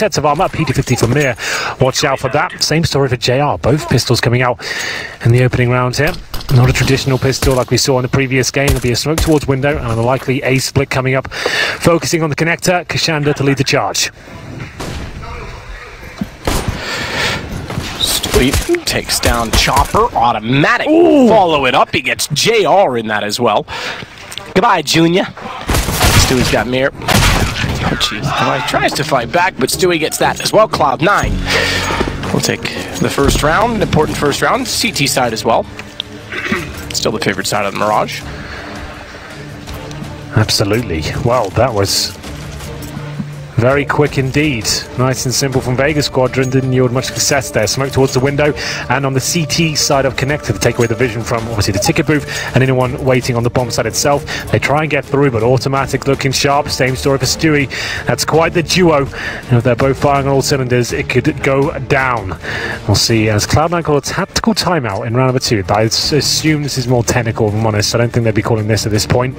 sets of armor. PT50 for Mir. Watch out for that. Same story for JR. Both pistols coming out in the opening round here. Not a traditional pistol like we saw in the previous game. It'll be a smoke towards window and a likely A split coming up. Focusing on the connector. Kashanda to lead the charge. Sweet. Takes down Chopper. Automatic. Ooh. Follow it up. He gets JR in that as well. Goodbye, Junior. Stewie's got Mir. Oh, jeez. He tries to fight back, but Stewie gets that as well. Cloud9 will take the first round. Important first round. CT side as well. Still the favorite side of the Mirage. Absolutely. Well, that was very quick indeed. Nice and simple from Vega Squadron. Didn't yield much success there. Smoke towards the window and on the CT side of connector to take away the vision from obviously the ticket booth and anyone waiting on the bomb side itself. They try and get through, but automatic looking sharp. Same story for Stewie. That's quite the duo. And if they're both firing on all cylinders, it could go down. We'll see as Cloud9 call a tactical timeout in round number 2. I assume this is more technical, if I'm honest. I don't think they'd be calling this at this point.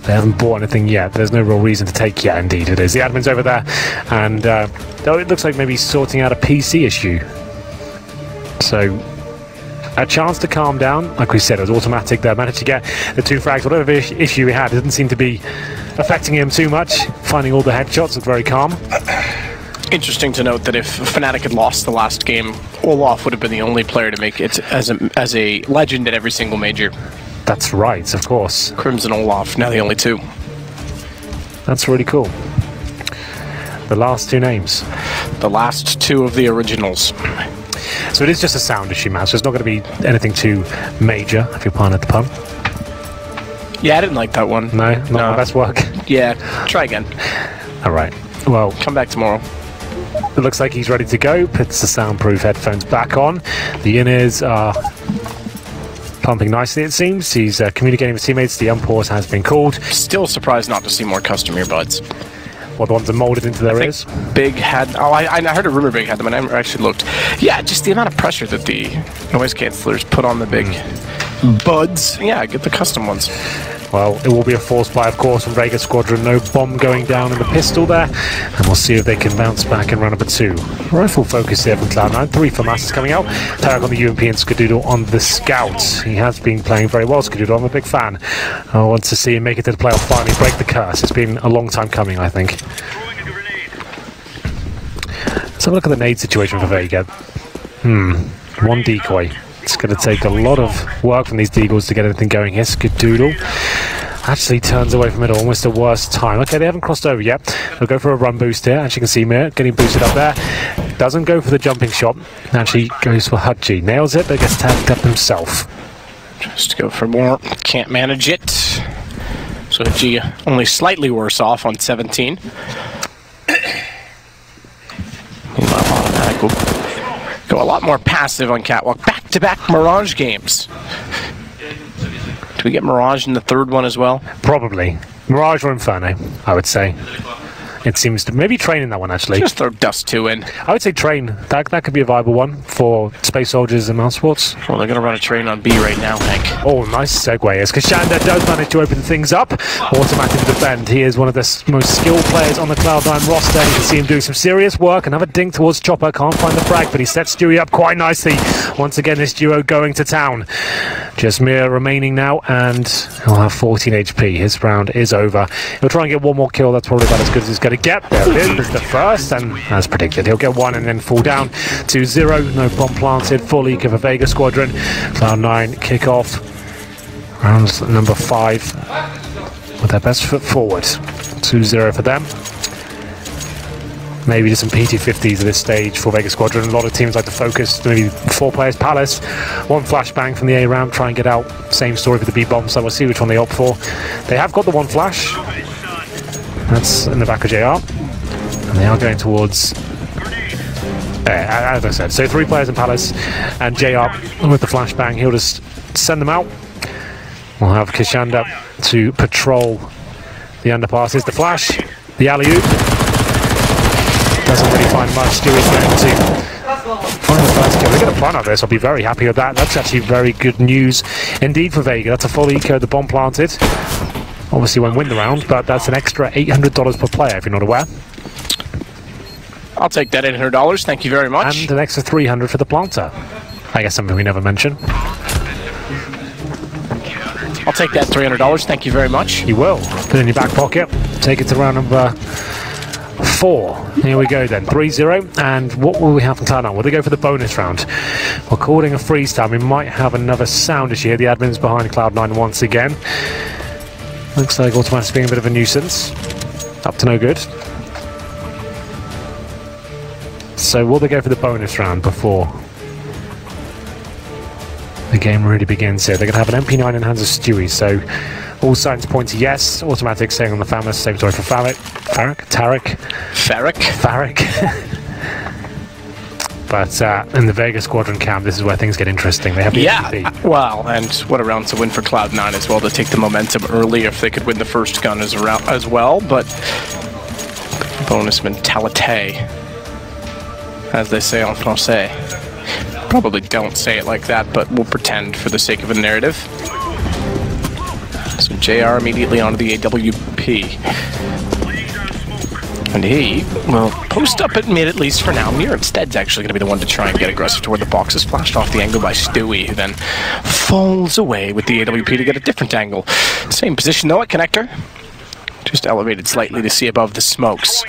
They haven't bought anything yet. There's no real reason to take yet. Indeed, it is. The admin's over there, and it looks like maybe sorting out a PC issue. So, a chance to calm down. Like we said, it was automatic there. Managed to get the 2 frags. Whatever issue he had, it didn't seem to be affecting him too much. Finding all the headshots, looked very calm. Interesting to note that if Fnatic had lost the last game, Olaf would have been the only player to make it as a legend at every single major. That's right, of course. Crimson Olaf, now the only 2. That's really cool. The last 2 names. The last 2 of the originals. So it is just a sound issue, Matt, so it's not going to be anything too major, if you're pardon the pun. Yeah, I didn't like that one. No, not my best work. Yeah, try again. All right, well... Come back tomorrow. It looks like he's ready to go. Puts the soundproof headphones back on. The in-ears are... pumping nicely, it seems. He's communicating with teammates. The unpause has been called. Still surprised not to see more custom earbuds. What, the ones that molded into their ears? Big had... Oh, I heard a rumor Big had them, and I never actually looked. Yeah, just the amount of pressure that the noise cancellers put on the big buds. Yeah, get the custom ones. Well, it will be a force buy, of course, from Vega Squadron. No bomb going down in the pistol there. And we'll see if they can bounce back in round number 2. Rifle focus here from Cloud9. 3 for Masters coming out. Tarek on the UMP and Skadoodle on the Scout. He has been playing very well, Skadoodle. I'm a big fan. I want to see him make it to the playoff finally, break the curse. It's been a long time coming, I think. Let's have a look at the nade situation for Vega. 1 decoy. It's going to take a lot of work from these deagles to get anything going here. Skadoodle actually turns away from it almost the worst time. Okay, they haven't crossed over yet. They'll go for a run boost here. As you can see, Mir getting boosted up there. Doesn't go for the jumping shot. Actually goes for Hudgy. Nails it, but gets tagged up himself. Just go for more. Can't manage it. So Hudgy only slightly worse off on 17. Automatic will go a lot more passive on Catwalk. Back-to-back Mirage games. Do we get Mirage in the 3rd one as well? Probably. Mirage or Inferno, I would say. It seems to... Maybe Train in that one, actually. Just throw Dust 2 in. I would say Train. That could be a viable one for Space Soldiers and Mouse Sports. Well, they're going to run a Train on B right now, Hank. Oh, nice segue. As Kashanda does manage to open things up. Automatic defend. He is one of the most skilled players on the Cloud9 roster. You can see him doing some serious work. Another dink towards Chopper. Can't find the frag, but he sets Stewie up quite nicely. Once again, this duo going to town. Just Mir remaining now, and he'll have 14 HP. His round is over. He'll try and get one more kill. That's probably about as good as he's going to get. There it is. There's the first, and as predicted, he'll get 1 and then fall down to 0. No bomb planted. Full eco for Vega Squadron. Cloud9 kick off. Round number 5 with their best foot forward. 2-0 for them. Maybe just some PT50s at this stage for Vega Squadron. A lot of teams like to focus, maybe 4 players. Palace, 1 flashbang from the A ramp, try and get out. Same story for the B bomb, so we'll see which one they opt for. They have got the 1 flash. That's in the back of JR. And they are going towards... as I said, so 3 players in Palace, and JR with the flashbang. He'll just send them out. We'll have Kashanda to patrol the underpasses. The flash, the alley-oop. Doesn't really find much. Stewie's going to find the first kill. They're going to plan out this. I'll be very happy with that. That's actually very good news indeed for Vega. That's a full eco, the bomb planted. Obviously won't win the round, but that's an extra $800 per player if you're not aware. I'll take that $800. Thank you very much. And an extra 300 for the planter. I guess something we never mention. I'll take that $300. Thank you very much. You will. Put it in your back pocket. Take it to round number 4. Here we go then. 3-0. And what will we have from Cloud9? Will they go for the bonus round? We're calling a freeze time. We might have another sound issue here. The admin's behind Cloud9 once again. Looks like Automatic's being a bit of a nuisance. Up to no good. So will they go for the bonus round before the game really begins here? They're going to have an MP9 in hands of Stewie, so all signs point to yes. Automatic saying on the famous, same story for Farrick. But in the Vega Squadron camp, this is where things get interesting. They have the MVP. Well, and what a round to win for Cloud9 as well, to take the momentum early if they could win the first gun as well, but bonus mentality, as they say en français. Probably don't say it like that, but we'll pretend for the sake of a narrative. So JR immediately onto the AWP. And he will post up at mid, at least for now. Mir instead's actually going to be the one to try and get aggressive toward the box. Is flashed off the angle by Stewie, who then falls away with the AWP to get a different angle. Same position though at connector. Just elevated slightly to see above the smokes.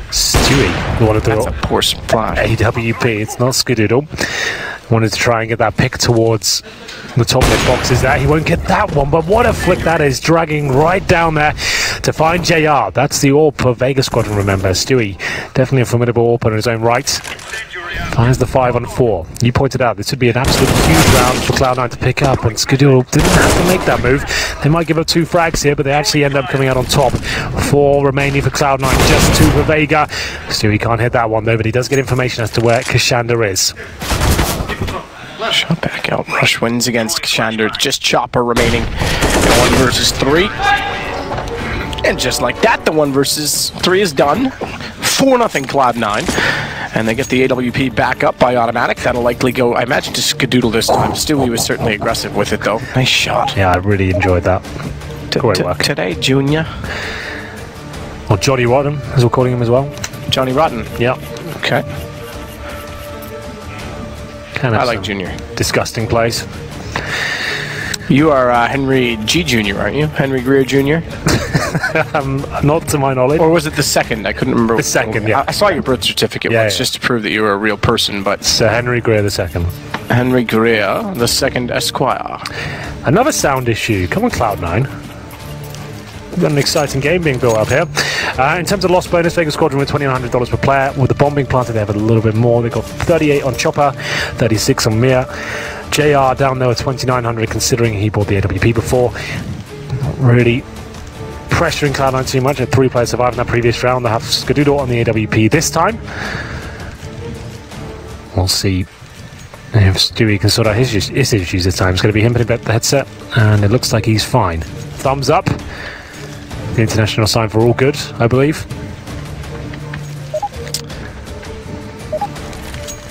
Stewie wanted to. That's a poor splash. AWP, it's not Skadoodle. Wanted to try and get that pick towards the top mid boxes there. He won't get that one, but what a flick that is, dragging right down there to find JR. That's the AWP of Vega Squadron, remember. Stewie, definitely a formidable AWP in his own right. Finds the 5-on-4. You pointed out this would be an absolute huge round for Cloud9 to pick up, and Skadoodle didn't have to make that move. They might give up 2 frags here, but they actually end up coming out on top. 4 remaining for Cloud9, just 2 for Vega. Stewie can't hit that one though, but he does get information as to where Kashander is. Shot back out. Rush wins against Kashander. Just Chopper remaining. 1 versus 3. And just like that, the 1 versus 3 is done. 4-0 Cloud9. And they get the AWP back up by Automatic. That'll likely go, I imagine, to Skadoodle this time. Stewie was certainly aggressive with it, though. Nice shot. Yeah, I really enjoyed that. Great work. Today, Junior. Or Johnny Rotten, as we're calling him as well. Johnny Rotten. Yep. Okay. I like Junior. Disgusting plays. You are Henry G. Jr., aren't you? Henry Greer Jr.? Not to my knowledge. Or was it the second? I couldn't remember. The second, yeah. I saw your birth certificate once just to prove that you were a real person, but... So Henry Greer the second. Henry Greer the second Esquire. Another sound issue. Come on, Cloud9. We've got an exciting game being built up here. In terms of loss bonus, Vega Squadron with $2,900 per player. With the bomb being planted, they have a little bit more. They got 38 on Chopper, 36 on Mir. JR down there with 2,900, considering he bought the AWP before. Not really pressuring Cloud9 too much. 3 players survived in that previous round. They have Skadoodle on the AWP this time. We'll see if Stewie can sort out his issues this time. It's going to be him putting back the headset, and it looks like he's fine. Thumbs up. The international sign for all good, I believe.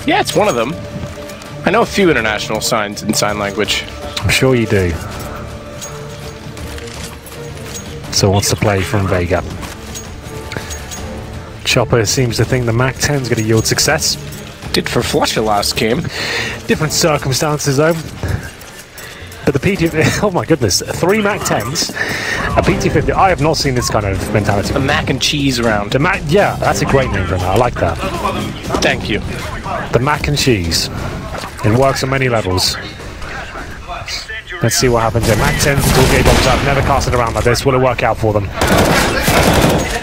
Yeah, it's one of them. I know a few international signs in sign language. I'm sure you do. So what's the play from Vega? Chopper seems to think the MAC-10 is going to yield success. Did for Flusher last game. Different circumstances though. But the PT, oh my goodness, 3 MAC-10s, a PT-50. I have not seen this kind of mentality. The mac and cheese round. The Mac, yeah, that's a great name for it. I like that. Thank you. The mac and cheese. It works on many levels. Let's see what happens here. MAC-10s until game bombs up. Never cast it around like this. Will it work out for them?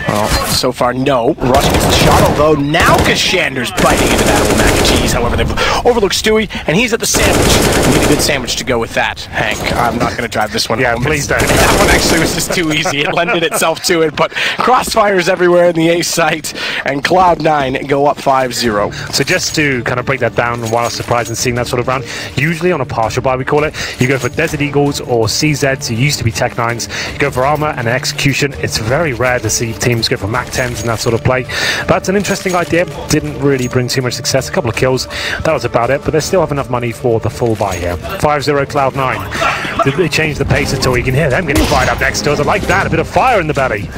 Well, so far, no. Rush gets the shot, although now Kashander's biting into that old mac and cheese. However, they've overlooked Stewie, and he's at the sandwich. We need a good sandwich to go with that, Hank. I'm not going to drive this one home. Please don't. That one actually was just too easy. It lended itself to it, but crossfires everywhere in the A site, and Cloud9 go up 5-0. So just to kind of break that down, and why I was surprised in seeing that sort of round, usually on a partial buy, we call it, you go for Desert Eagles or CZs, who used to be Tech 9s. You go for armor and execution. It's very rare to see teams go for MAC-10s and that sort of play. But it's an interesting idea. Didn't really bring too much success. A couple of kills. That was about it. But they still have enough money for the full buy here. 5-0 Cloud9. Did they change the pace at all? You can hear them getting fired up next to us. I like that. A bit of fire in the belly.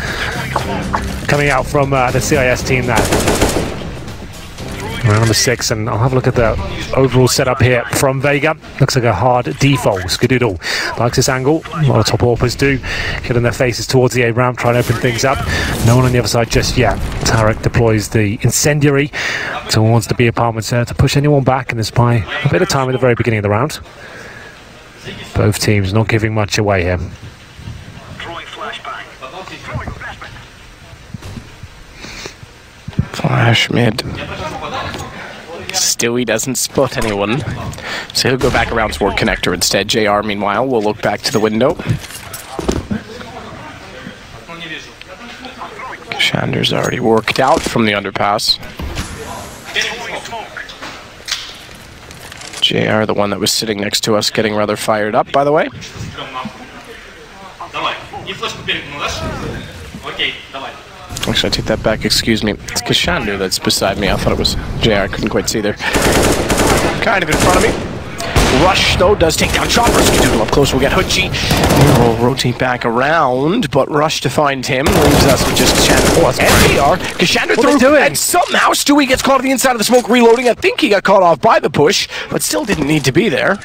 Coming out from the CIS team there. Round number 6, and I'll have a look at the overall setup here from Vega. Looks like a hard default. Skadoodle likes this angle. A lot of top AWPers do. Getting their faces towards the A ramp, trying to open things up. No one on the other side just yet. Tarek deploys the incendiary towards the B apartments there to push anyone back, and there's by a bit of time at the very beginning of the round. Both teams not giving much away here. Flash mid. Stewie doesn't spot anyone, so he'll go back around toward connector instead. JR, meanwhile, will look back to the window. Shander's already worked out from the underpass. JR, the one that was sitting next to us, getting rather fired up, by the way. Actually, I take that back, excuse me. It's Kashandu that's beside me. I thought it was JR, I couldn't quite see there. Kind of in front of me. Rush, though, does take down Chopper. Skadoodle up close, we'll get Hoochie. We'll rotate back around, but Rush to find him leaves us with just Kashandu. Oh, and JR. Kashandu through, and somehow Stewie gets caught on the inside of the smoke, reloading. I think he got caught off by the push, but still didn't need to be there.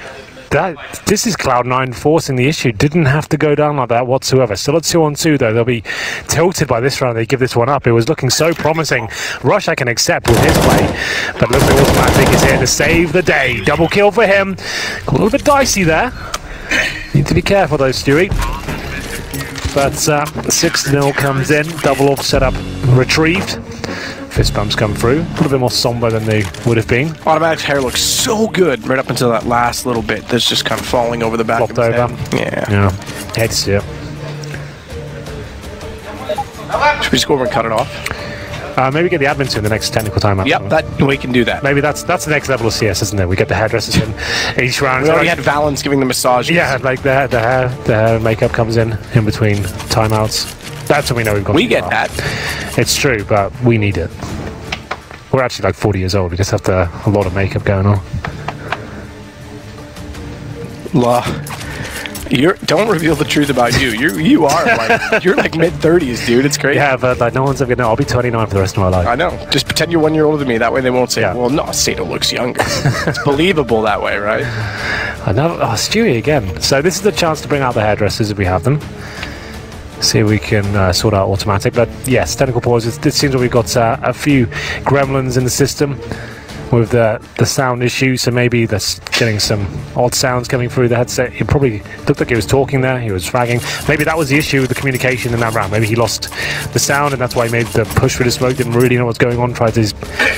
This is Cloud9 forcing the issue. Didn't have to go down like that whatsoever. Still at 2-on-2 though. They'll be tilted by this round. They give this one up. It was looking so promising. Rush I can accept with his play, but looks like Automatic is here to save the day. Double kill for him. A little bit dicey there. Need to be careful though, Stewie. But 6-0 comes in. Double off setup retrieved. Fist bumps come through. A little bit more somber than they would have been. Automatic's hair looks so good right up until that last little bit that's just kind of falling over the back Flopped of his over. head. Yeah. Heads, yeah. Should we just go over and cut it off? Maybe get the admin to in the next technical timeout. Yep, we can do that. Maybe that's the next level of CS, isn't it? We get the hairdressers in each round. We already had Valence giving the massage. Yeah, like the hair makeup comes in between timeouts. That's when we know we've got. We get that. It's true, but we need it. We're actually like 40 years old. We just have a lot of makeup going on. Don't reveal the truth about you. You are like you're like mid-30s, dude. It's crazy. Yeah, but like no one's ever gonna know. I'll be 29 for the rest of my life. I know. Just pretend you're 1 year older than me. That way they won't say, well, no, Sato looks younger. It's believable that way, right? I know. Oh, Stewie again. So this is the chance to bring out the hairdressers if we have them. See if we can sort out Automatic. But yes, technical pauses. It seems like we've got a few gremlins in the system with the sound issue, so maybe that's getting some odd sounds coming through the headset. It probably looked like he was talking there, he was fragging. Maybe that was the issue with the communication in that round. Maybe he lost the sound and that's why he made the push for the smoke, didn't really know what's going on, tried his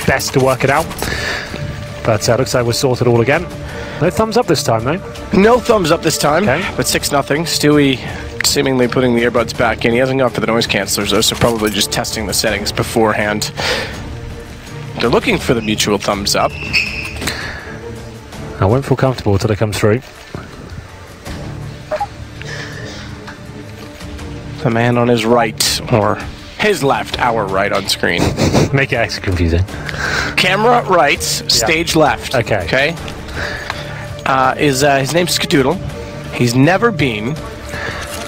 best to work it out. But looks like we're sorted all again. No thumbs up this time though. No thumbs up this time, okay. But 6-0. Stewie seemingly putting the earbuds back in. He hasn't gone for the noise cancelers though, so probably just testing the settings beforehand. They're looking for the mutual thumbs up. I won't feel comfortable until it comes through. The man on his right, or his left, our right on screen. Make it extra confusing. Camera right, stage left. Okay. Okay. His name's Skadoodle. He's never been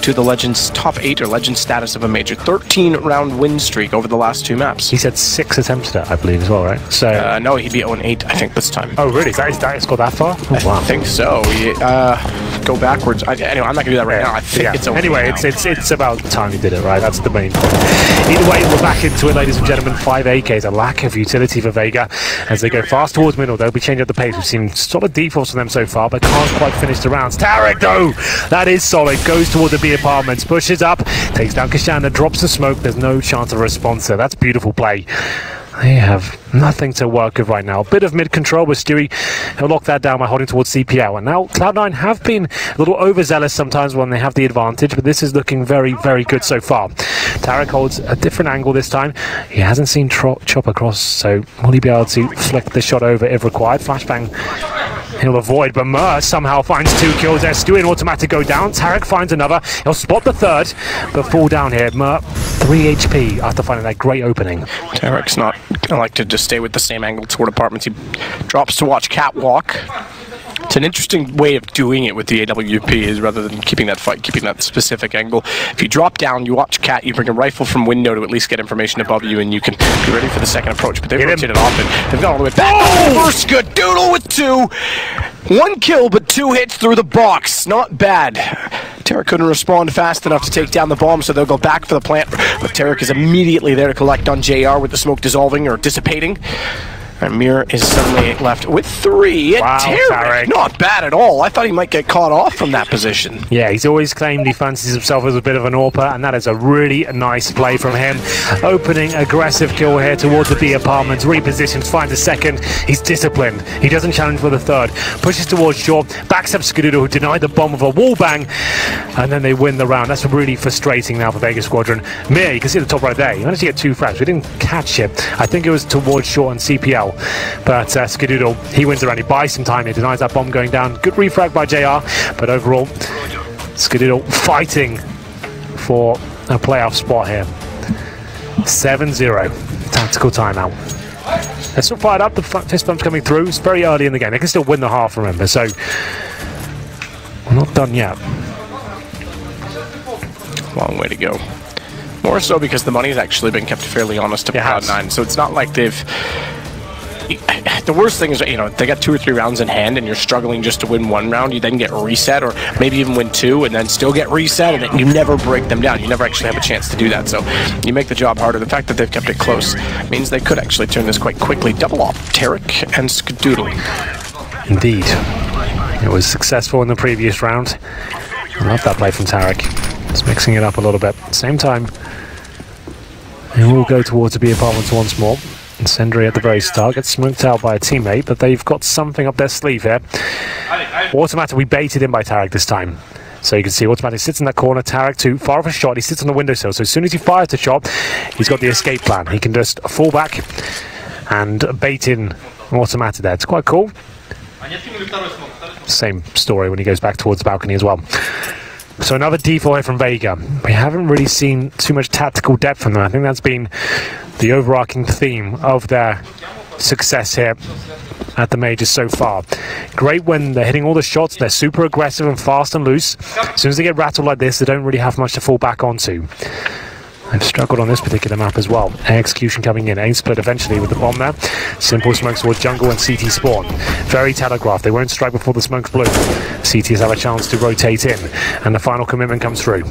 to the Legends top 8 or Legend status of a major. 13-round win streak over the last 2 maps. He said 6 attempts at it, I believe, as well, right? So no, he'd be 0-8, I think, this time. Oh, really? Is that it's got that far? Oh, wow. I think so. Go backwards. Anyway, I'm not gonna do that right now. I think it's okay. Anyway, it's about time you did it, right? That's the main point. Either way, we're back into it, ladies and gentlemen. 5 AKs, a lack of utility for Vega as they go fast towards middle. They'll be changing up the pace. We've seen solid defaults from them so far, but can't quite finish the rounds. Tarek, though, that is solid. Goes toward the B apartments, pushes up, takes down Kashana, drops the smoke. There's no chance of a response there. That's beautiful play. They have nothing to work with right now. A bit of mid-control with Stewie. He'll lock that down by holding towards CPL. And now Cloud9 have been a little overzealous sometimes when they have the advantage, but this is looking very, very good so far. Tarek holds a different angle this time. He hasn't seen Chop across, so will he be able to flick the shot over if required? Flashbang he'll avoid, but Mur somehow finds 2 kills there. Stewie and Automatic go down. Tarek finds another. He'll spot the third, but fall down here. Mur, 3 HP after finding that great opening. Tarek's not gonna like to just stay with the same angle toward apartments. He drops to watch Catwalk to an interesting way of doing it with the AWP is rather than keeping that specific angle. If you drop down, you watch Cat, you bring a rifle from window to at least get information above you, and you can be ready for the second approach. But they've rotated often. They've gone all the way back. Oh! First Skadoodle with 2. 1 kill, but 2 hits through the box. Not bad. Tarek couldn't respond fast enough to take down the bomb, so they'll go back for the plant. But Tarek is immediately there to collect on JR with the smoke dissolving or dissipating. And Mir is suddenly left with 3. Wow, Tarek, not bad at all. I thought he might get caught off from that position. Yeah, he's always claimed he fancies himself as a bit of an AWPer, and that is a really nice play from him. Opening aggressive kill here towards the B apartments, repositions, finds a second. He's disciplined. He doesn't challenge for the third. Pushes towards short, backs up Skadoodle, who denied the bomb with a wall bang, and then they win the round. That's really frustrating now for Vega Squadron. Mir, you can see the top right there. He managed to get 2 frags. We didn't catch it. I think it was towards short and CPL. But Skadoodle, he wins the round. He buys some time. He denies that bomb going down. Good refrag by JR. But overall, Skadoodle fighting for a playoff spot here. 7-0. Tactical timeout. They're still fired up. The fist bump's coming through. It's very early in the game. They can still win the half, remember. So, we're not done yet. Long way to go. More so because the money's actually been kept fairly honest to Cloud9. So it's not like they've... The worst thing is, you know, they got 2 or 3 rounds in hand and you're struggling just to win 1 round. You then get reset, or maybe even win 2 and then still get reset, and then you never break them down. You never actually have a chance to do that. So you make the job harder. The fact that they've kept it close means they could actually turn this quite quickly. Double off Tarek and Skadoodle. Indeed. It was successful in the previous round. I love that play from Tarek. Just mixing it up a little bit. Same time, they will go towards the B apartments once more. Incendiary at the very start gets smoked out by a teammate, but they've got something up their sleeve here. Automatic, we baited in by Tarek this time. So you can see Automatic sits in that corner. Tarek too far off a shot. He sits on the windowsill. So as soon as he fires the shot, he's got the escape plan. He can just fall back and bait in Automatic there. It's quite cool. Same story when he goes back towards the balcony as well. So another default here from Vega. We haven't really seen too much tactical depth from them. I think that's been the overarching theme of their success here at the majors so far. Great when they're hitting all the shots. They're super aggressive and fast and loose. As soon as they get rattled like this, they don't really have much to fall back onto. They've struggled on this particular map as well. Execution coming in. A split eventually with the bomb there. Simple smokes towards jungle and CT spawn. Very telegraphed. They won't strike before the smokes bloom. CTs have a chance to rotate in. And the final commitment comes through.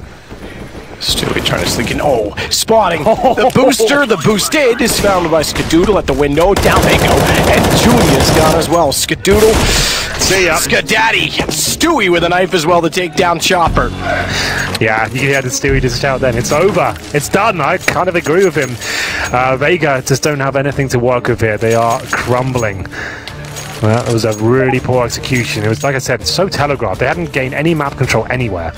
Stewie trying to sneak in. Oh, spotting the booster. The boosted is found by Skadoodle at the window. Down they go. And Junior's gone as well. Skadoodle. See ya. Skadaddy. Stewie with a knife as well to take down Chopper. Yeah, you can hear the Stewie just shout then. It's over. It's done. I kind of agree with him. Vega just don't have anything to work with here. They are crumbling. Well, it was a really poor execution. It was, like I said, so telegraphed. They hadn't gained any map control anywhere.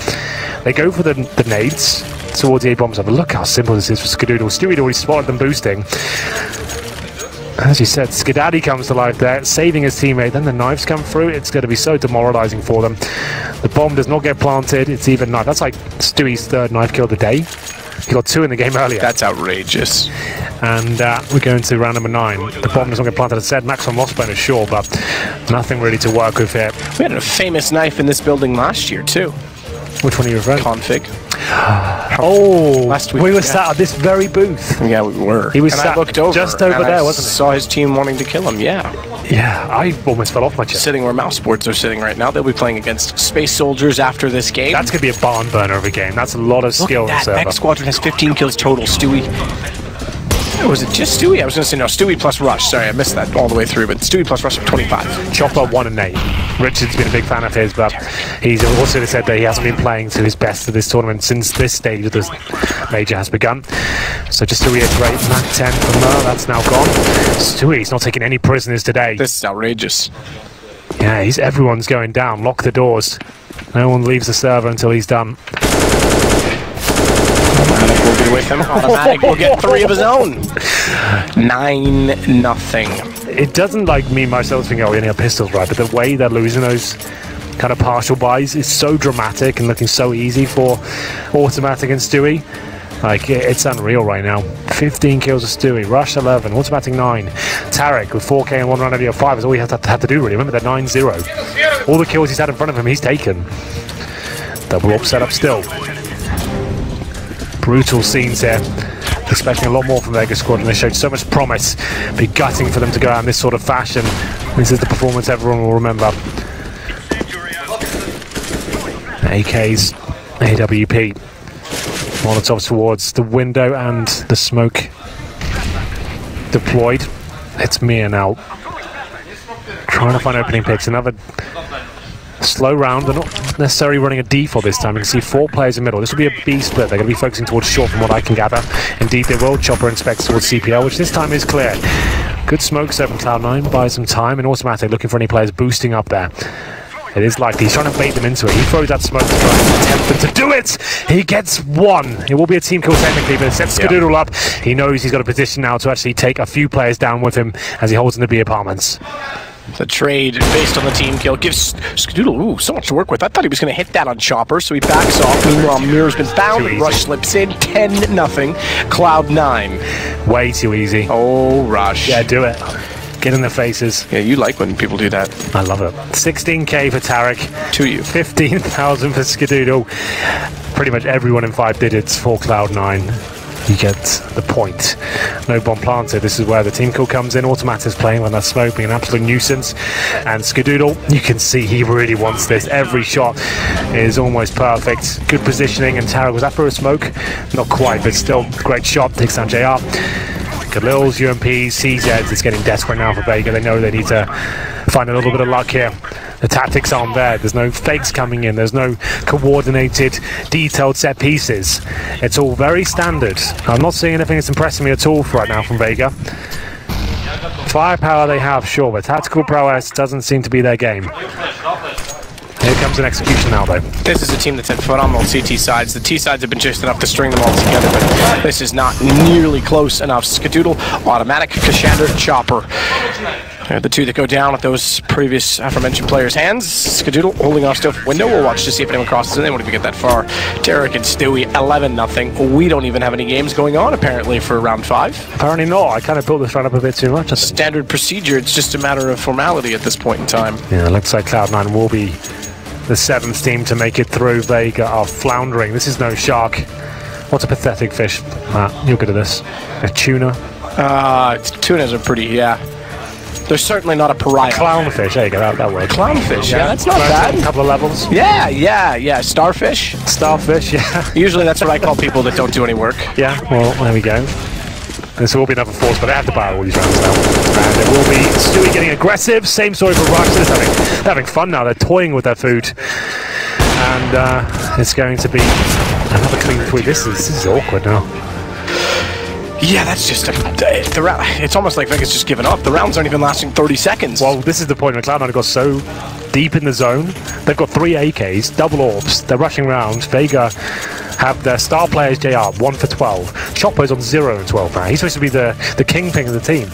They go for the nades towards the A-bombs. But look how simple this is for Skadoodle. Stewie already spotted them boosting. As you said, Skadaddy comes to life there, saving his teammate. Then the knives come through. It's going to be so demoralizing for them. The bomb does not get planted. It's even knife. That's like Stewie's 3rd knife kill of the day. He got 2 in the game earlier. That's outrageous. And we're going to round number 9. The bomb does not get planted. As I said, max on loss bonus, sure, but nothing really to work with here. We had a famous knife in this building last year, too. Which one are you referring? Config. Oh, last week we were sat at this very booth. Yeah, we were. He was and sat I looked over just over there, wasn't he? Saw his team wanting to kill him, yeah. Yeah, I almost fell off my chair. Sitting where mouse boards are sitting right now. They'll be playing against Space Soldiers after this game. That's going to be a barn burner of a game. That's a lot of skill. Look at that. Vega Squadron has 15 kills total. Stewie. Was it just Stewie? I was going to say, no, Stewie plus Rush. Sorry, I missed that all the way through, but Stewie plus Rush of 25. Chopper 1 and 8. Richard's been a big fan of his, but he's also said that he hasn't been playing to his best of this tournament since this stage of this major has begun. So just to reiterate, Mac 10 from Mer, that's now gone. Stewie's not taking any prisoners today. This is outrageous. Yeah, everyone's going down. Lock the doors. No one leaves the server until he's done. Automatic will be with him. Automatic will get 3 of his own. 9-0. It doesn't mean myself thinking, oh, we only have pistols, right? But the way they're losing those kind of partial buys is so dramatic and looking so easy for Automatic and Stewie. It's unreal right now. 15 kills of Stewie, Rush 11, Automatic 9. Tarek with 4k and 1 round of 5 is all you have to do, really. Remember, they're 9-0. All the kills he's had in front of him, he's taken. Double up setup still. Brutal scenes here. Expecting a lot more from Vega Squadron. They showed so much promise. Be gutting for them to go out in this sort of fashion. This is the performance everyone will remember. AKs, AWP. Molotovs towards the window and the smoke deployed. It's Mia now. Trying to find opening picks. Another slow round. They're not necessarily running a default this time. You can see 4 players in the middle. This will be a B split. They're going to be focusing towards short from what I can gather. Indeed they will. Chopper inspects towards CPL, which this time is clear. Good smoke set from Cloud9. Buys some time. And Automatic looking for any players boosting up there. It is likely. He's trying to bait them into it. He throws that smoke to try and attempt them to do it! He gets 1. It will be a team kill technically, but it sets Skadoodle up. He knows he's got a position now to actually take a few players down with him as he holds in the B apartments. The trade based on the team kill gives Skadoodle so much to work with. I thought he was going to hit that on Chopper, so he backs off. Meanwhile, Mirror's been found. Rush slips in. 10-0. Cloud9. Way too easy. Oh, Rush. Yeah, do it. Get in their faces. Yeah, you like when people do that. I love it. 16k for Tarek. To you. 15,000 for Skadoodle. Pretty much everyone in 5 digits for Cloud9. You get the point. No bomb planted. This is where the team kill comes in. Automatic's playing when that smoke being an absolute nuisance. And Skadoodle, you can see he really wants this. Every shot is almost perfect. Good positioning. And Tarek, was that for a smoke? Not quite, but still great shot. Takes down JR. Khalil's, UMPs, CZs is getting desperate now for Vega. They know they need to find a little bit of luck here. The tactics aren't there. There's no fakes coming in. There's no coordinated, detailed set pieces. It's all very standard. I'm not seeing anything that's impressing me at all right now from Vega. Firepower they have, sure, but tactical prowess doesn't seem to be their game. Here comes an execution now, though. This is a team that's had phenomenal CT sides. The T sides have been just enough to string them all together, but this is not nearly close enough. Skadoodle, Automatic, Cassandra, Chopper. They're the 2 that go down with those previous aforementioned players' hands. Skadoodle holding off still for window. We'll watch to see if anyone crosses in. They won't even get that far. Tarek and Stewie, 11-0. We don't even have any games going on, apparently, for round 5. Apparently not. I kind of built this round up a bit too much. Standard procedure. It's just a matter of formality at this point in time. Yeah, it looks like Cloud9 will be the 7th team to make it through. Vega are floundering. This is no shark. What's a pathetic fish? You're good at this. A tuna? Tunas are pretty, yeah. They're certainly not a pariah. Clownfish, there you go, that word. Clownfish, yeah, that's not bad. A couple of levels. Yeah. Starfish? Starfish, yeah. Usually that's what I call people that don't do any work. Yeah, well, there we go. This will be another force, but they have to buy all these rounds now. And it will be Stewie getting aggressive. Same story for Rush. They're having fun now. They're toying with their food. And it's going to be another clean sweep. This is awkward now. Yeah, that's just the round. It's almost like Vega's just given up. The rounds aren't even lasting 30 seconds. Well, this is the point where Cloud9 got so deep in the zone. They've got 3 AKs, double orbs. They're rushing round. Vega have their star players JR, 1 for 12. Chopper's on 0 and 12 now. He's supposed to be the kingpin of the team.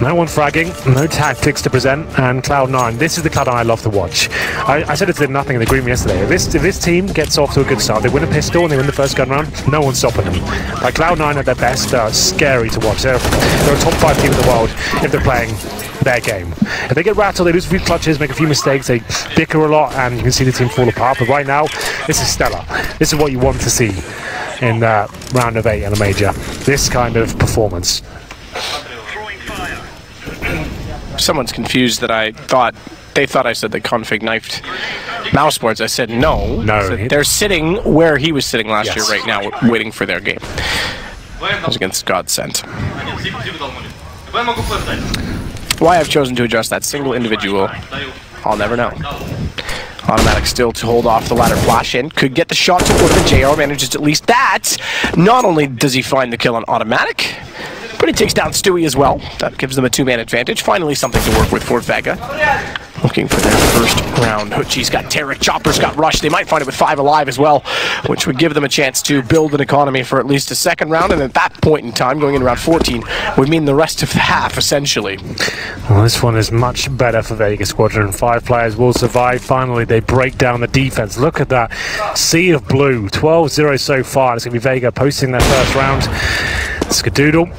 No one fragging, no tactics to present, and Cloud9. This is the Cloud9 I love to watch. I said it to Nothing in the green yesterday. If this team gets off to a good start, they win a pistol and they win the first gun round, no one's stopping them. Like Cloud9 at their best, scary to watch. They're a top 5 team in the world if they're playing their game. If they get rattled, they lose a few clutches, make a few mistakes, they bicker a lot, and you can see the team fall apart. But right now, this is stellar. This is what you want to see in round of 8 in a major. This kind of performance. Someone's confused that they thought I said they config knifed mouse boards. I said no. No. Said they're sitting where he was sitting last year right now, waiting for their game. That was against Godsent. Why I've chosen to adjust that single individual, I'll never know. Automatic still to hold off the ladder flash in. Could get the shot to work, and JR manages at least that. Not only does he find the kill on Automatic, but he takes down Stewie as well. That gives them a 2-man advantage. Finally something to work with for Vega. Looking for their first round. Hoochie's got Tarek, Chopper's got Rush. They might find it with 5 alive as well, which would give them a chance to build an economy for at least a second round. And at that point in time, going into round 14, would mean the rest of the half, essentially. Well, this one is much better for Vega Squadron. 5 players will survive. Finally, they break down the defense. Look at that sea of blue. 12-0 so far. It's going to be Vega posting their first round. Skadoodle.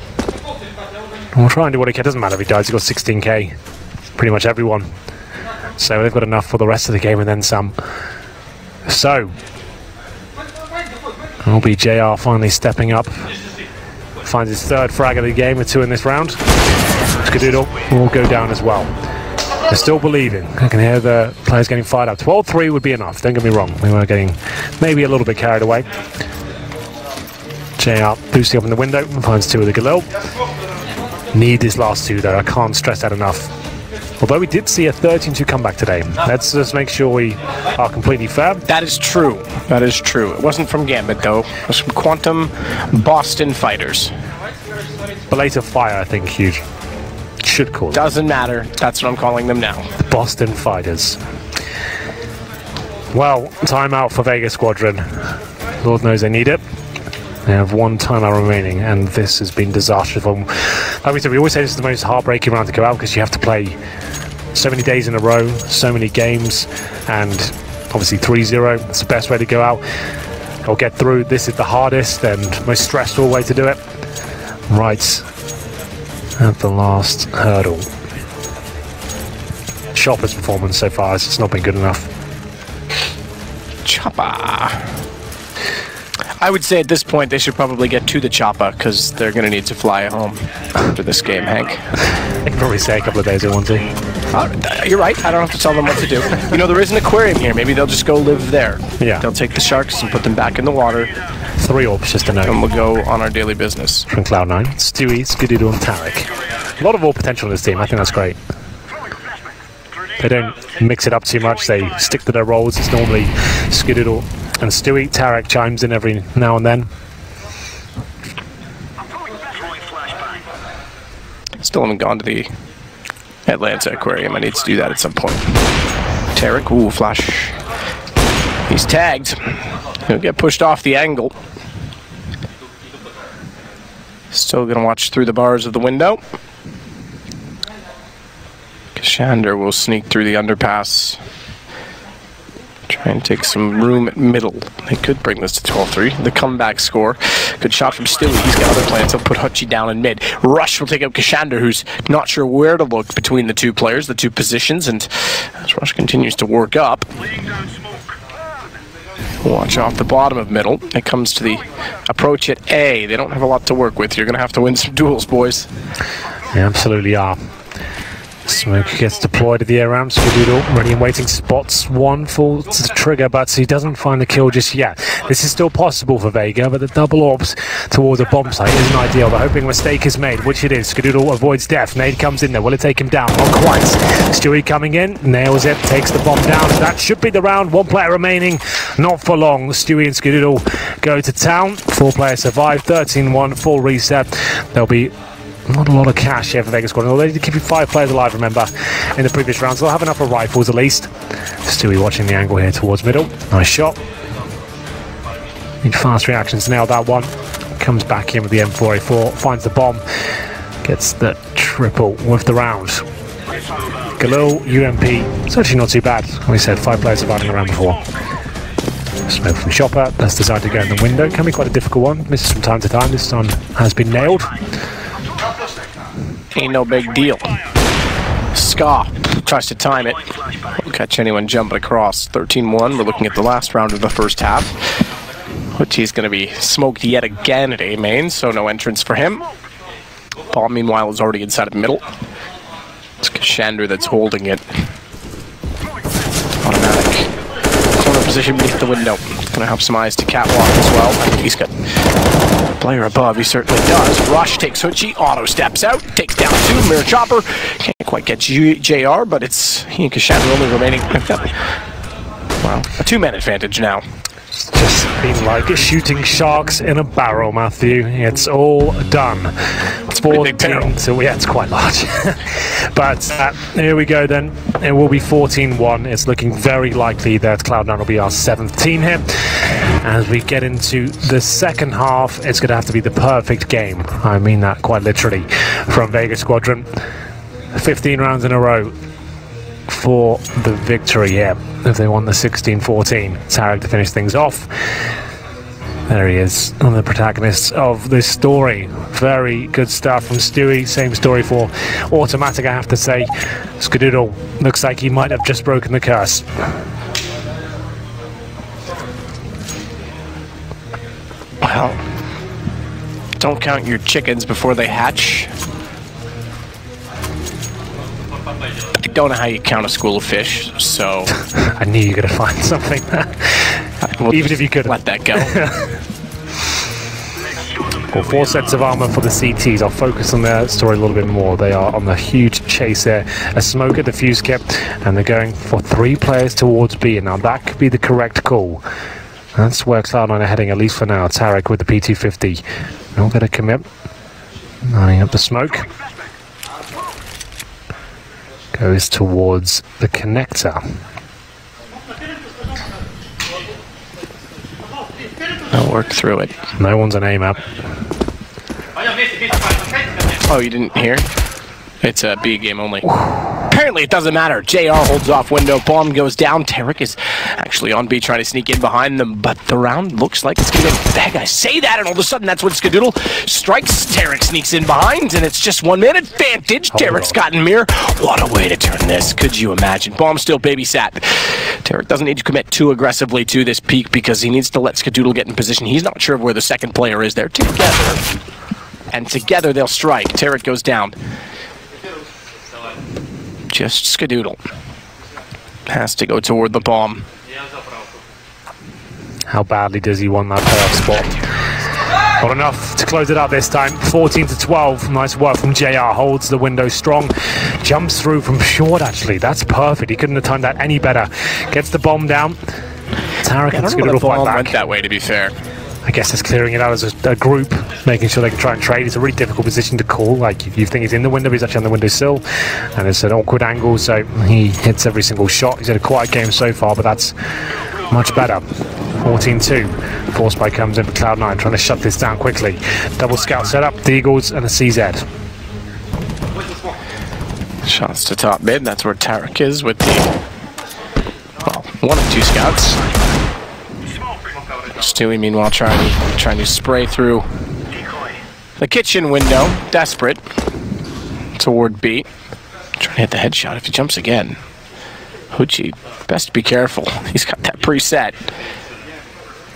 We'll try and do what he can. Doesn't matter if he dies. He got 16k. Pretty much everyone. So they've got enough for the rest of the game and then some. So, it'll be JR finally stepping up. Finds his third frag of the game with 2 in this round. Skadoodle will go down as well. They're still believing. I can hear the players getting fired up. 12-3 would be enough, don't get me wrong. We were getting maybe a little bit carried away. JR boosting up in the window and finds 2 with the Galil. Need this last 2 though, I can't stress that enough. Although we did see a 13-2 comeback today. Let's just make sure we are completely fair. That is true. That is true. It wasn't from Gambit, though. It was from Quantum Boston Fighters. Belated Fire, I think, huge. Should call it. Doesn't matter. That's what I'm calling them now. The Boston Fighters. Well, timeout for Vega Squadron. Lord knows they need it. They have 1 timeout remaining, and this has been disastrous. Like we said, we always say this is the most heartbreaking round to go out because you have to play so many days in a row, so many games, and obviously 3-0. It's the best way to go out or get through. This is the hardest and most stressful way to do it. Right at the last hurdle. Chopper's performance so far has just not been good enough. Chopper. I would say at this point they should probably get to the chopper because they're going to need to fly home after this game, Hank. They can probably stay a couple of days if they want to. You're right. I don't have to tell them what to do. You know, there is an aquarium here. Maybe they'll just go live there. Yeah. They'll take the sharks and put them back in the water. 3 orbs just to know. And we'll go on our daily business. From Cloud9, Stewie, Skadoodle and Tarek. A lot of all potential in this team. I think that's great. They don't mix it up too much. They stick to their roles. It's normally Skadoodle and Stewie. Tarek chimes in every now and then. Still haven't gone to the Atlanta Aquarium. I need to do that at some point. Tarek, ooh, flash. He's tagged. He'll get pushed off the angle. Still gonna watch through the bars of the window. Kashander will sneak through the underpass. Try and take some room at middle. They could bring this to 12-3. The comeback score. Good shot from Stewie. He's got other plans. He'll put Hutchie down in mid. Rush will take out Kashander, who's not sure where to look between the 2 players, the 2 positions, and as Rush continues to work up. Watch off the bottom of middle. It comes to the approach at A. They don't have a lot to work with. You're going to have to win some duels, boys. They absolutely are. Smoke gets deployed at the air ramp. Skadoodle ready and waiting. Spots 1, falls to the trigger, but he doesn't find the kill just yet. This is still possible for Vega, but the double orbs towards a bomb site isn't ideal. They're hoping a mistake is made, which it is. Skadoodle avoids death. Nade comes in there. Will it take him down? Not quite. Stewie coming in, nails it, takes the bomb down. That should be the round. 1 player remaining. Not for long. Stewie and Skadoodle go to town. 4 players survive. 13-1, full reset. There'll be not a lot of cash here for Vega Squadron, although they did keep 5 players alive, remember, in the previous rounds. So they'll have enough for rifles at least. Stewie watching the angle here towards middle. Nice shot. Need fast reactions to nail that one. Comes back in with the M4A4, finds the bomb, gets the triple with the round. Galil, UMP, it's actually not too bad. Like we said, 5 players surviving around before. Smoke from Chopper, that's decided to go in the window. Can be quite a difficult one, misses from time to time. This one has been nailed. Ain't no big deal. Ska tries to time it. Won't catch anyone jumping across. 13-1. We're looking at the last round of the first half, which he's going to be smoked yet again at A main, so no entrance for him. Bomb, meanwhile, is already inside of the middle. It's Kashander that's holding it. Automatic. Corner position beneath the window. Going to have some eyes to catwalk as well. He's got a player above. He certainly does. Rush takes Hutchie. Auto steps out. Takes down 2. Mirror Chopper. Can't quite get JR, but it's he and Kashander only remaining. Wow. A 2-man advantage now. Just been like shooting sharks in a barrel, Matthew. It's all done. It's a pretty big barrel. So yeah, it's quite large. But here we go then. It will be 14-1. It's looking very likely that Cloud9 will be our 7th team here. As we get into the second half, it's going to have to be the perfect game. I mean that quite literally. From Vega Squadron. 15 rounds in a row for the victory here. If they won the 16-14, Tarek to finish things off. There he is, one of the protagonists of this story. Very good stuff from Stewie. Same story for Automatic, I have to say. Skadoodle looks like he might have just broken the curse. Well, don't count your chickens before they hatch. I don't know how you count a school of fish, so... I knew you were going to find something. We'll even if you could let that go. Well, 4 sets of armor for the CTs. I'll focus on their story a little bit more. They are on the huge chase there. A smoke at the fuse kit, and they're going for 3 players towards B. And now that could be the correct call. That's where Cloud9 are heading, at least for now. Tarek with the P250. Not going to commit. Lining up the smoke. Goes towards the connector. I'll work through it. No one's an aim up. Oh, you didn't hear? It's a B game only. Apparently it doesn't matter. JR holds off window. Bomb goes down. Tarek is actually on B trying to sneak in behind them, but the round looks like it's going to Vega. I say that, and all of a sudden that's when Skadoodle strikes. Tarek sneaks in behind, and it's just 1 minute advantage. Tarek's gotten Mirror. What a way to turn this. Could you imagine? Bomb still babysat. Tarek doesn't need to commit too aggressively to this peak because he needs to let Skadoodle get in position. He's not sure of where the second player is. They're together, and together they'll strike. Tarek goes down. Just Skadoodle has to go toward the bomb. How badly does he want that playoff spot? Not enough to close it up this time. 14-12. Nice work from JR. Holds the window strong. Jumps through from short, actually. That's perfect. He couldn't have timed that any better. Gets the bomb down. Tarek and Skadoodle fight back. Went that way, to be fair. I guess it's clearing it out as a group, making sure they can try and trade. It's a really difficult position to call. Like, if you think he's in the window, he's actually on the windowsill, and it's an awkward angle, so he hits every single shot. He's had a quiet game so far, but that's much better. 14-2. Force Spike comes in for Cloud9, trying to shut this down quickly. Double scout setup, the Eagles and the CZ. Shots to top mid. That's where Tarek is with the, well, 1 of 2 scouts. Stewie, meanwhile, trying to spray through the kitchen window, desperate, toward B. Trying to hit the headshot if he jumps again. Hoochie, best be careful. He's got that preset.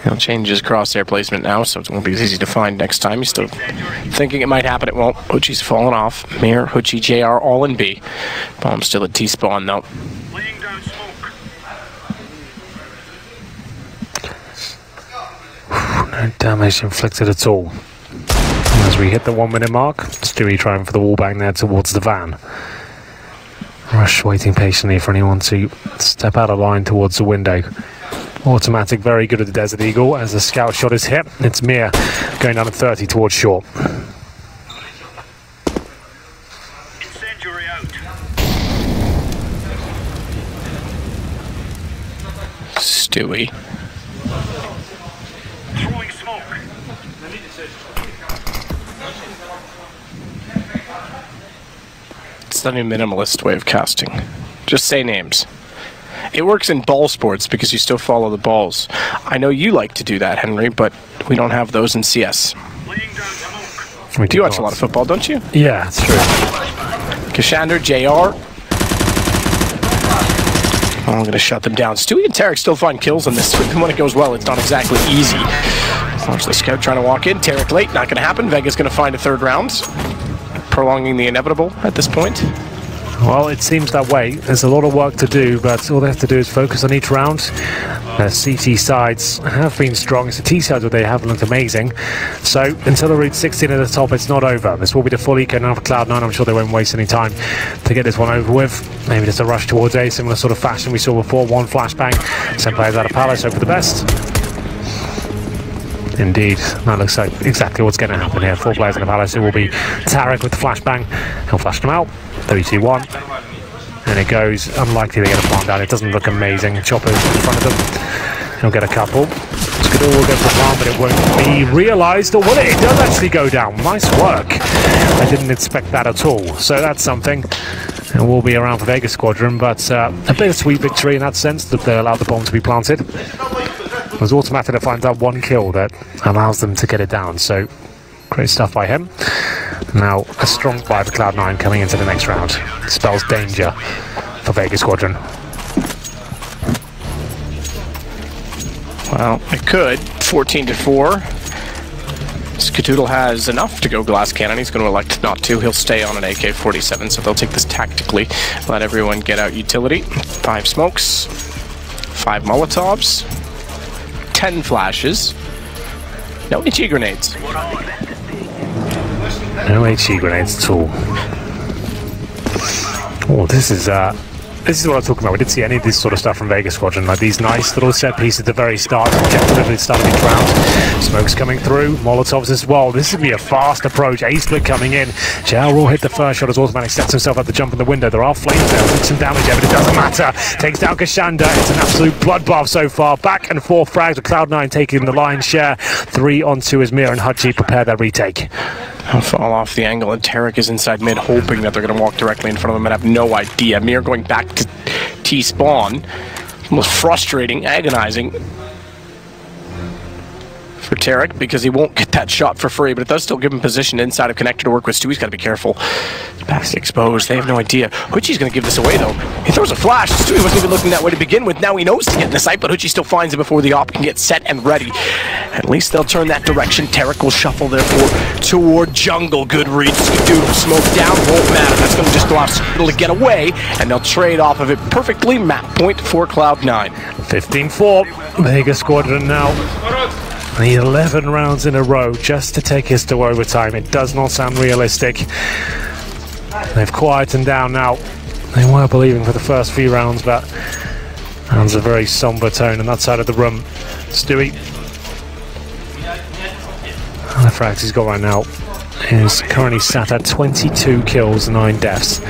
He'll change his crosshair placement now, so it won't be as easy to find next time. He's still thinking it might happen. It won't. Hoochie's fallen off. Mir, Hoochie, JR, all in B. Bomb still at T-spawn, though. No damage inflicted at all. As we hit the 1 minute mark, Stewie trying for the wall bang there towards the van. Rush waiting patiently for anyone to step out of line towards the window. Automatic very good at the Desert Eagle as the scout shot is hit. It's Mir going down at 30 towards short. Stewie. It's not a minimalist way of casting. Just say names. It works in ball sports because you still follow the balls. I know you like to do that, Henry, but we don't have those in CS. We do watch a lot of football, don't you? Yeah, that's true. Kashander, JR. Oh, I'm going to shut them down. Stewie and Tarek still find kills on this. Even when it goes well, it's not exactly easy. Watch the scout trying to walk in. Tarek late, not going to happen. Vega's going to find a 3rd round. Prolonging the inevitable at this point. Well, it seems that way. There's a lot of work to do, but all they have to do is focus on each round. The CT sides have been strong. It's the T sides where they haven't looked amazing. So until they reach 16 at the top, it's not over. This will be the full eco now for Cloud9. I'm sure they won't waste any time to get this one over with. Maybe just a rush towards A, similar sort of fashion we saw before. 1 flashbang. 10 players out of Palace, hope for the best. Indeed, that looks like exactly what's going to happen here. 4 players in the Palace. It will be Tarek with the flashbang. He'll flash them out. 3-2-1. And it goes. Unlikely they get a plant down. It doesn't look amazing. Chopper's in front of them. He'll get a couple. Skadoodle will go for a plant, but it won't be realised. Or will it? It does actually go down. Nice work. I didn't expect that at all. So that's something. And we'll be around for Vega Squadron, but a bittersweet victory in that sense that they allowed the bomb to be planted. was automatic to find that one kill that allows them to get it down. So great stuff by him. Now a strong buy for Cloud9 coming into the next round. Spells danger for Vega Squadron. Well, it could. 14-4. Skadoodle has enough to go glass cannon. He's going to elect not to. He'll stay on an AK-47, so they'll take this tactically. Let everyone get out utility. 5 smokes, 5 Molotovs, 10 flashes. No HE grenades. No HE grenades at all. Oh, this is what I'm talking about. We didn't see any of this sort of stuff from Vega Squadron, like these nice little set pieces at the very start, objective at the start of each round. Smoke's coming through, Molotovs as well. This is going to be a fast approach. A-split coming in. JL will hit the first shot as Automatic sets himself up to jump in the window. There are flames there, took some damage there, but it doesn't matter. Takes down Kashanda. It's an absolute bloodbath so far. Back and forth frags with Cloud9 taking the lion's share. 3 on 2 as Mir and Hudgy prepare their retake. I'll fall off the angle, and Tarek is inside mid, hoping that they're going to walk directly in front of him and have no idea. Mir going back to T-spawn. Almost frustrating, agonizing for Tarek, because he won't get that shot for free, but it does still give him position inside of connector to work with. Stewie's got to be careful. Back's exposed. They have no idea. Hoochie's going to give this away, though. He throws a flash. Stewie wasn't even looking that way to begin with. Now he knows to get in the sight, but Hoochie still finds it before the op can get set and ready. At least they'll turn that direction. Tarek will shuffle, therefore, toward jungle. Good read. Skadoodle smoke down. Won't matter. That's going to just allow Skadoodle to get away, and they'll trade off of it perfectly. Map point for Cloud9. 15-4. Vega Squadron now. Need 11 rounds in a row just to take us to overtime. It does not sound realistic. They've quietened down now. They were believing for the first few rounds, but sounds a very somber tone on that side of the room. Stewie. The frags he's got right now is currently sat at 22 kills, 9 deaths.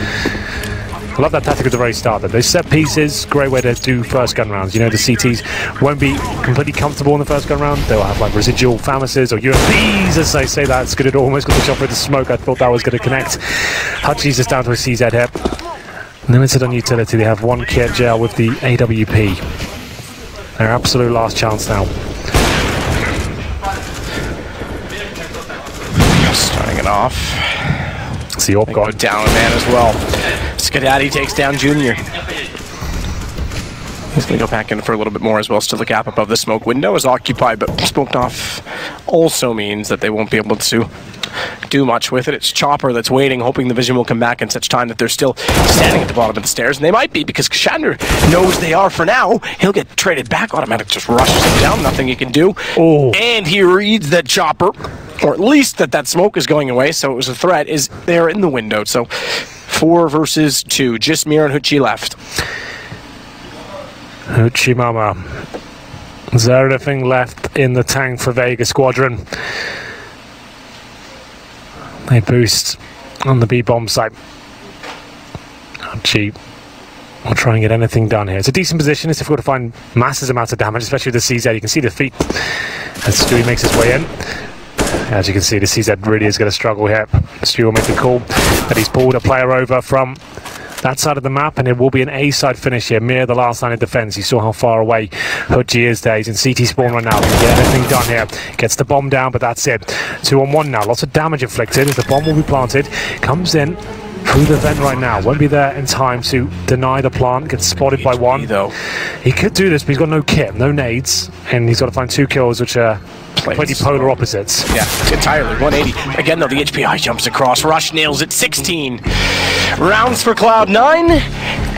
I love that tactic at the very start. Those set pieces, great way to do first gun rounds. You know, the CTs won't be completely comfortable in the first gun round. They'll have like residual FAMASs or UMPs, as they say that. It's good. It almost got the shot for the smoke. I thought that was going to connect. Hutchie's just down to a CZ hip. Limited on utility. They have 1 kit jail with the AWP. Their absolute last chance now. Starting it off. It's the AWP Go down a man as well. Skadaddy takes down Junior. He's going to go back in for a little bit more as well. Still the gap above the smoke window is occupied, but smoked off also means that they won't be able to do much with it. It's Chopper that's waiting, hoping the vision will come back in such time that they're still standing at the bottom of the stairs, and they might be, because Kashander knows they are for now. He'll get traded back. Automatic just rushes him down, nothing he can do. Oh. And he reads that Chopper, or at least that smoke is going away, so it was a threat, is there in the window. So 4 versus 2, just Mir and Hoochie left. Hoochie Mama. Is there anything left in the tank for Vega Squadron? They boost on the B-bomb site. Hoochie will try and get anything done here. It's a decent position. It's difficult to find massive amounts of damage, especially with the CZ. You can see the feet as Stewie makes his way in. As you can see, the CZ really is going to struggle here. Stewie will make the call, but he's pulled a player over from that side of the map, and it will be an A-side finish here. Mir, the last line of defense. You saw how far away Hoochie is there. He's in CT spawn right now. Can get anything done here. Gets the bomb down, but that's it. 2 on 1 now. Lots of damage inflicted as the bomb will be planted. Comes in through the vent right now. Won't be there in time to deny the plant. Gets spotted by 1. Though. He could do this, but he's got no kit, no nades, and he's got to find 2 kills, which are pretty polar opposites. Yeah, entirely. 180. Again, though, the HPI jumps across. Rush nails it. 16 rounds for Cloud9,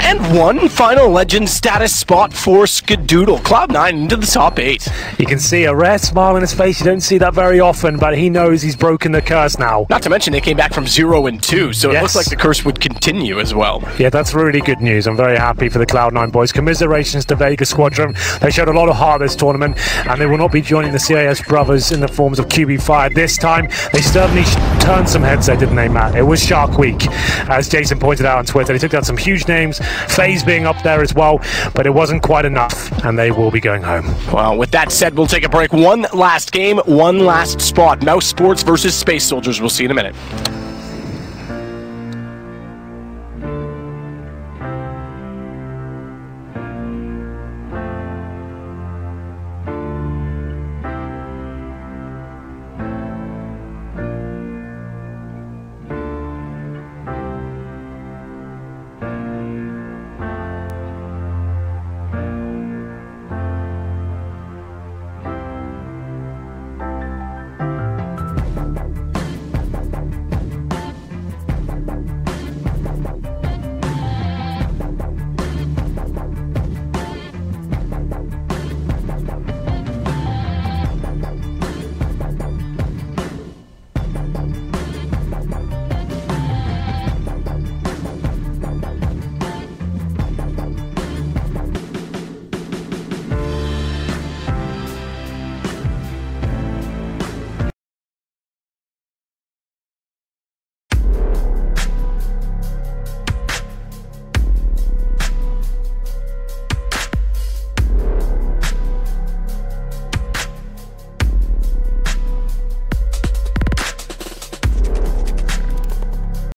and 1 final legend status spot for Skadoodle. Cloud9 into the top 8. You can see a rare smile on his face. You don't see that very often, but he knows he's broken the curse now. Not to mention they came back from 0 and 2, so it looks like the curse would continue as well. Yeah, that's really good news. I'm very happy for the Cloud9 boys. Commiserations to Vega Squadron. They showed a lot of heart this tournament, and they will not be joining the CIS brothers in the forms of QB5 this time. They certainly turned some heads there, didn't they, Matt? It was Shark Week, as Jason pointed out on Twitter. They took down some huge names, FaZe being up there as well, but it wasn't quite enough, and they will be going home. Well, with that said, we'll take a break. 1 last game, 1 last spot. Mouse Sports versus Space Soldiers. We'll see you in a minute.